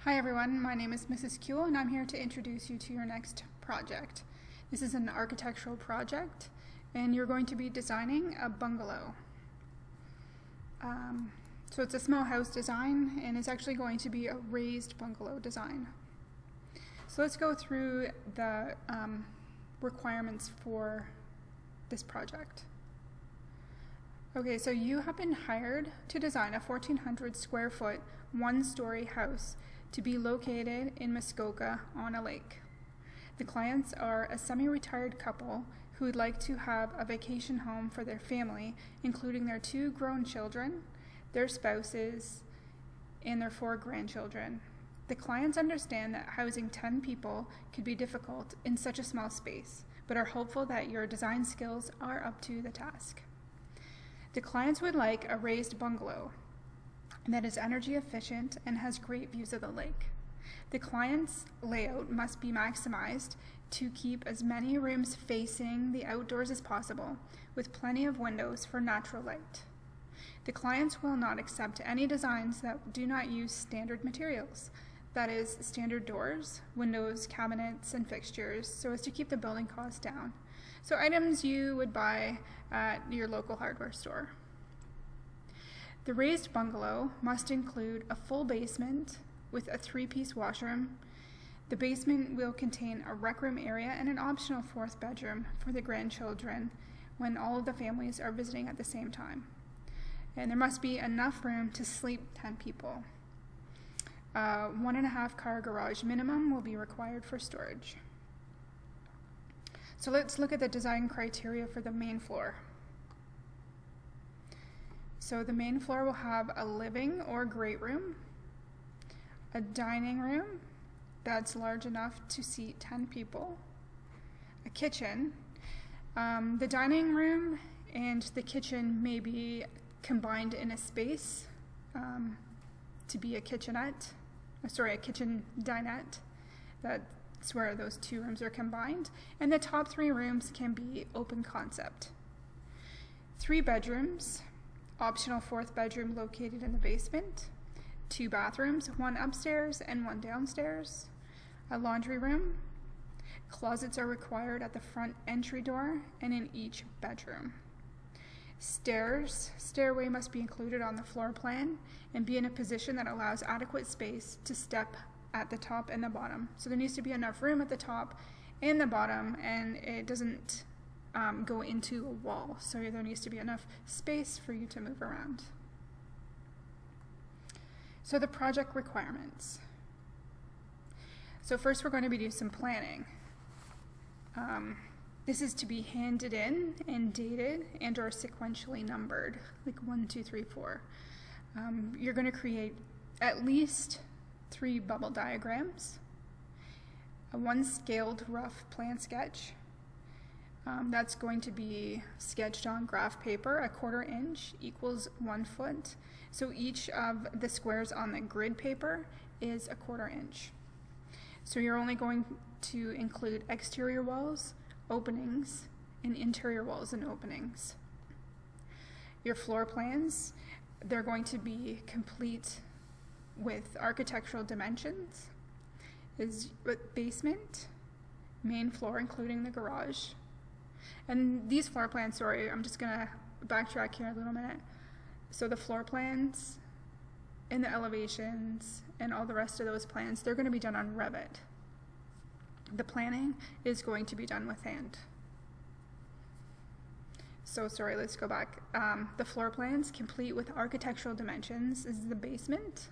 Hi everyone, my name is Mrs. Kuehl and I'm here to introduce you to your next project. This is an architectural project and you're going to be designing a bungalow. So it's a small house design and it's actually going to be a raised bungalow design. So let's go through the requirements for this project. Okay, so you have been hired to design a 1,400 square foot, one-story house to be located in Muskoka on a lake. The clients are a semi-retired couple who would like to have a vacation home for their family, including their 2 grown children, their spouses, and their 4 grandchildren. The clients understand that housing 10 people could be difficult in such a small space, but are hopeful that your design skills are up to the task. The clients would like a raised bungalow that is energy efficient and has great views of the lake. The client's layout must be maximized to keep as many rooms facing the outdoors as possible, with plenty of windows for natural light. The clients will not accept any designs that do not use standard materials, that is, standard doors, windows, cabinets, and fixtures, so as to keep the building costs down. So items you would buy at your local hardware store. The raised bungalow must include a full basement with a 3-piece washroom. The basement will contain a rec room area and an optional 4th bedroom for the grandchildren when all of the families are visiting at the same time. And there must be enough room to sleep 10 people. 1.5 car garage minimum will be required for storage. So let's look at the design criteria for the main floor. So the main floor will have a living or great room, a dining room that's large enough to seat 10 people, a kitchen. The dining room and the kitchen may be combined in a space to be a kitchen dinette. That's where those 2 rooms are combined. And the top 3 rooms can be open concept. 3 bedrooms, optional 4th bedroom located in the basement, 2 bathrooms, 1 upstairs and 1 downstairs, a laundry room. Closets are required at the front entry door and in each bedroom. Stairway must be included on the floor plan and be in a position that allows adequate space to step at the top and the bottom. So there needs to be enough room at the top and the bottom, and it doesn't go into a wall. So there needs to be enough space for you to move around. So the project requirements. So first we're going to be doing some planning. This is to be handed in and dated and or sequentially numbered, like 1, 2, 3, 4. You're going to create at least 3 bubble diagrams, 1 scaled rough plan sketch. That's going to be sketched on graph paper. 1/4 inch equals 1 foot. So each of the squares on the grid paper is 1/4 inch. So you're only going to include exterior walls, openings, and interior walls and openings. Your floor plans, they're going to be complete with architectural dimensions, is basement, main floor including the garage. And these floor plans, sorry, I'm just gonna backtrack here a little minute. So the floor plans and the elevations and all the rest of those plans, they're gonna be done on Revit. The planning is going to be done with hand. So sorry, let's go back. The floor plans complete with architectural dimensions is the basement,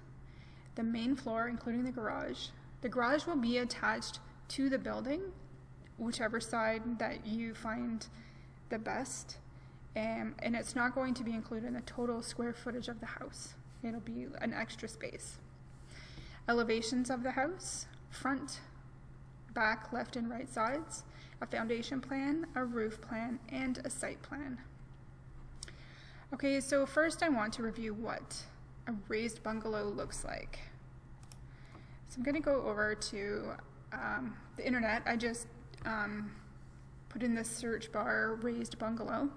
the main floor including the garage. The garage will be attached to the building, whichever side that you find the best, and it's not going to be included in the total square footage of the house. It'll be an extra space. Elevations of the house, front, back, left, and right sides, a foundation plan, a roof plan, and a site plan. Okay, so first I want to review what a raised bungalow looks like. So I'm going to go over to the internet. I just put in the search bar raised bungalow,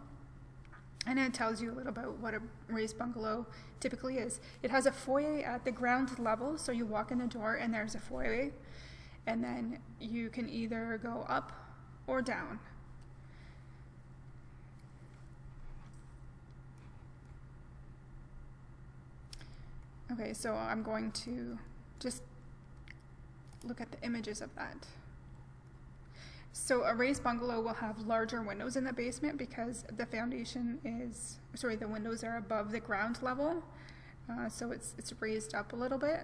And it tells you a little about what a raised bungalow typically is. It has a foyer at the ground level, so you walk in the door and there's a foyer, and then you can either go up or down. Okay, so I'm going to just look at the images of that. So a raised bungalow will have larger windows in the basement because the foundation is, sorry, the windows are above the ground level. So it's raised up a little bit.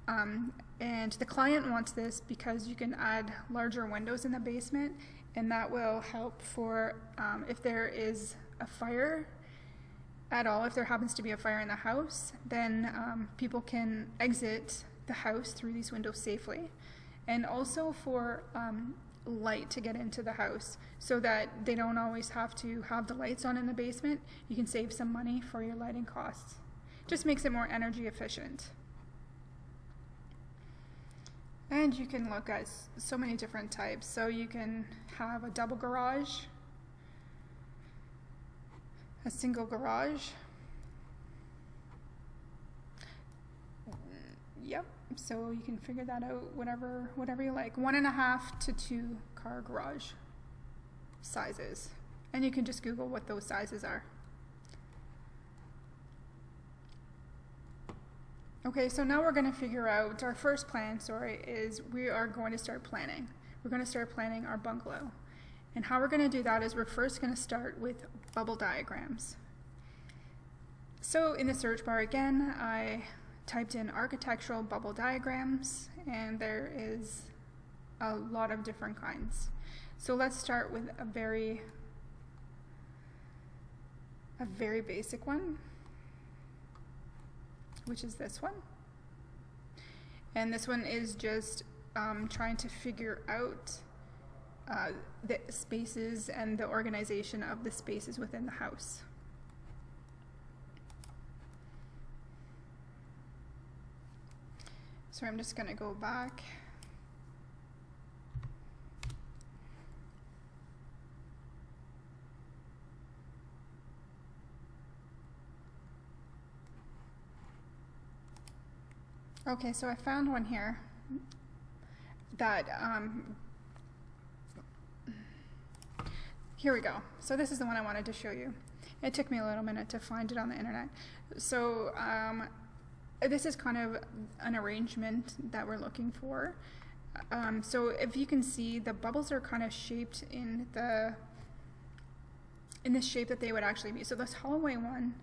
And the client wants this because you can add larger windows in the basement, and that will help for if there is a fire at all, if there happens to be a fire in the house, then people can exit the house through these windows safely. And also for light to get into the house, so that they don't always have to have the lights on in the basement. You can save some money for your lighting costs. Just makes it more energy efficient. And you can look at so many different types. So you can have a double garage, a single garage. Yep. So you can figure that out, whatever you like. 1.5 to 2 car garage sizes. And you can just Google what those sizes are. Okay, so now we're going to figure out, our first plan, is we are going to start planning. We're going to start planning our bungalow. And how we're going to do that is we're first going to start with bubble diagrams. So in the search bar again, I typed in architectural bubble diagrams, and there is a lot of different kinds. So let's start with a very basic one, which is this one. And this one is just trying to figure out the spaces and the organization of the spaces within the house. So I'm just going to go back. Okay, so I found one here that, here we go. So this is the one I wanted to show you. It took me a little minute to find it on the internet. So this is kind of an arrangement that we're looking for. So if you can see, the bubbles are kind of shaped in the shape that they would actually be. So this hallway one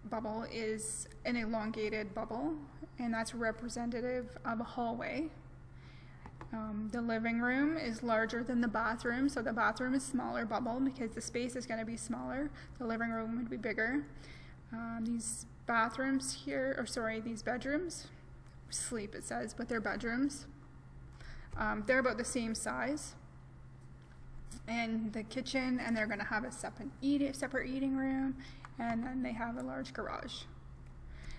bubble is an elongated bubble, and that's representative of a hallway. The living room is larger than the bathroom, so the bathroom is smaller bubble because the space is going to be smaller. The living room would be bigger. These bathrooms here, or sorry, these bedrooms, sleep it says, but they're bedrooms. They're about the same size. And the kitchen, and they're going to have a separate eating room, and then they have a large garage.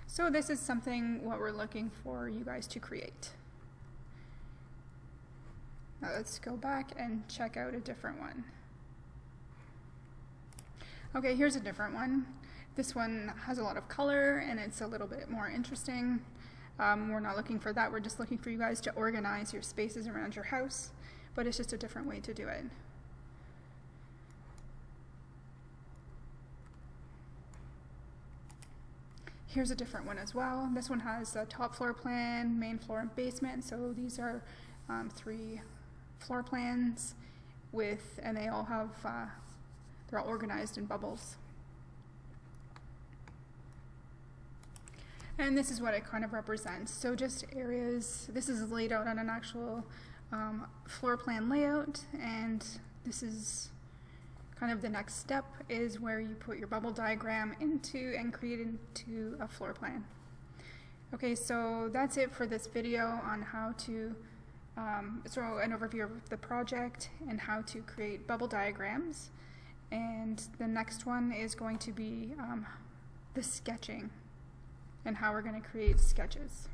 So this is something what we're looking for you guys to create. Now let's go back and check out a different one. Okay, here's a different one. This one has a lot of color and it's a little bit more interesting. We're not looking for that, we're just looking for you guys to organize your spaces around your house, but it's just a different way to do it. Here's a different one as well. This one has a top floor plan, main floor, and basement. So these are 3 floor plans and they all have, they're all organized in bubbles. And this is what it kind of represents. So just areas, this is laid out on an actual floor plan layout, and this is kind of the next step is where you put your bubble diagram into and create into a floor plan. Okay, so that's it for this video on how to, so an overview of the project and how to create bubble diagrams. And the next one is going to be the sketching and how we're going to create sketches.